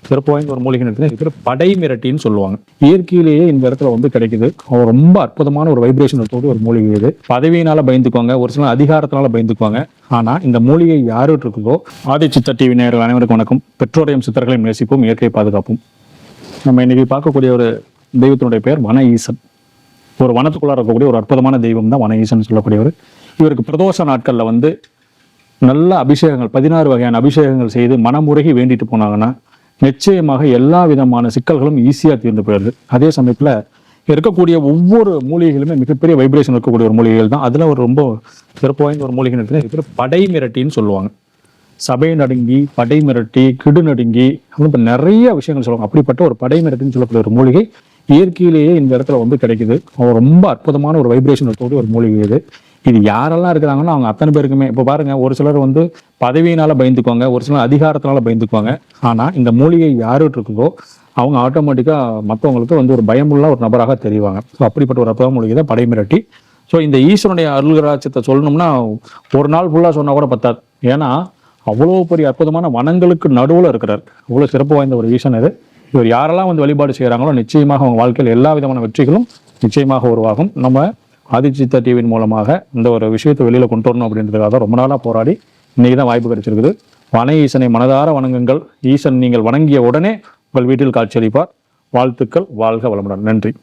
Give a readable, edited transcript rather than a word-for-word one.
சிறப்பு வாய்ந்த ஒரு மூலிகை இருக்குது. இது பேர் படை மிரட்டின்னு சொல்லுவாங்க. இயற்கையிலேயே இந்த இடத்துல வந்து கிடைக்குது. ரொம்ப அற்புதமான ஒரு வைப்ரேஷனத்தோடு ஒரு மூலிகை இது. பதவியினால பயந்துக்குவாங்க, ஒரு சில அதிகாரத்தினால பயந்துக்குவாங்க. ஆனா இந்த மூலிகை யாருட்டு இருக்குதோ, ஆதி சித்தர் டிவி நேயர்கள் அனைவருக்கும் வணக்கம். பெற்றோரையும் சித்தர்களையும் நேசிப்போம், இயற்கையை பாதுகாப்போம். நம்ம இன்னைக்கு பார்க்கக்கூடிய ஒரு தெய்வத்தினுடைய பெயர் வன ஈசன். ஒரு வனத்துக்குள்ளார இருக்கக்கூடிய ஒரு அற்புதமான தெய்வம் தான் வன ஈசன் சொல்லக்கூடியவர். இவருக்கு பிரதோஷ நாட்கள்ல வந்து நல்ல அபிஷேகங்கள் 16 வகையான அபிஷேகங்கள் செய்து மனமுருகி வேண்டிட்டு போனாங்கன்னா நிச்சயமாக எல்லா விதமான சிக்கல்களும் ஈஸியா தீர்ந்து போயிடுது. அதே சமயத்துல இருக்கக்கூடிய ஒவ்வொரு மூலிகைகளுமே மிகப்பெரிய வைப்ரேஷன் இருக்கக்கூடிய ஒரு மூலிகைகள் தான். அதுல ஒரு ரொம்ப சிறப்பு வாய்ந்த ஒரு மூலிகை இருக்குது. இது படை மிரட்டின்னு சொல்லுவாங்க. சபை நடுங்கி, படை மிரட்டி, கிடு நடுங்கி, இப்போ நிறைய விஷயங்கள் சொல்லுவாங்க. அப்படிப்பட்ட ஒரு படை மிரட்டின்னு சொல்லக்கூடிய ஒரு மூலிகை இயற்கையிலேயே இந்த இடத்துல வந்து கிடைக்குது. ரொம்ப அற்புதமான ஒரு வைப்ரேஷனத்தோடு ஒரு மூலிகை இது. இது யாரெல்லாம் இருக்கிறாங்கன்னா அவங்க அத்தனை பேருக்குமே இப்போ பாருங்க, ஒரு சிலர் வந்து பதவியினால பயந்துக்குவாங்க, ஒரு சிலர் அதிகாரத்தினால பயந்துக்குவாங்க. ஆனா இந்த மூலிகை யாருட்டு இருக்குதோ அவங்க ஆட்டோமேட்டிக்கா மற்றவங்களுக்கு வந்து ஒரு பயமுள்ள ஒரு நபராக தெரிவாங்க. ஸோ அப்படிப்பட்ட ஒரு அற்புதமான மூலிகை தான் படை மிரட்டி. ஸோ இந்த ஈஸ்வரனுடைய அருள்கராட்சத்தை சொல்லணும்னா ஒரு நாள் ஃபுல்லா சொன்னா கூட பத்தாது. ஏன்னா அவ்வளோ பெரிய அற்புதமான வனங்களுக்கு நடுவில் இருக்கிறார். அவ்வளோ சிறப்பு வாய்ந்த ஒரு ஈசன் இது. இவர் யாரெல்லாம் வந்து வழிபாடு செய்கிறாங்களோ நிச்சயமாக அவங்க வாழ்க்கையில் எல்லா விதமான வெற்றிகளும் நிச்சயமாக உருவாகும். நம்ம ஆதிசித்தா டிவியின் மூலமாக இந்த ஒரு விஷயத்தை வெளியில கொண்டு வரணும் அப்படின்றதுக்காக ரொம்ப நாளாக போராடி இன்னைக்கு தான் வாய்ப்பு கிடைச்சிருக்குது. வன ஈசனை மனதார வணங்குங்கள். ஈசன் நீங்கள் வணங்கிய உடனே உங்கள் வீட்டில் காட்சியளிப்பார். வாழ்த்துக்கள். வாழ்க வளமுடன். நன்றி.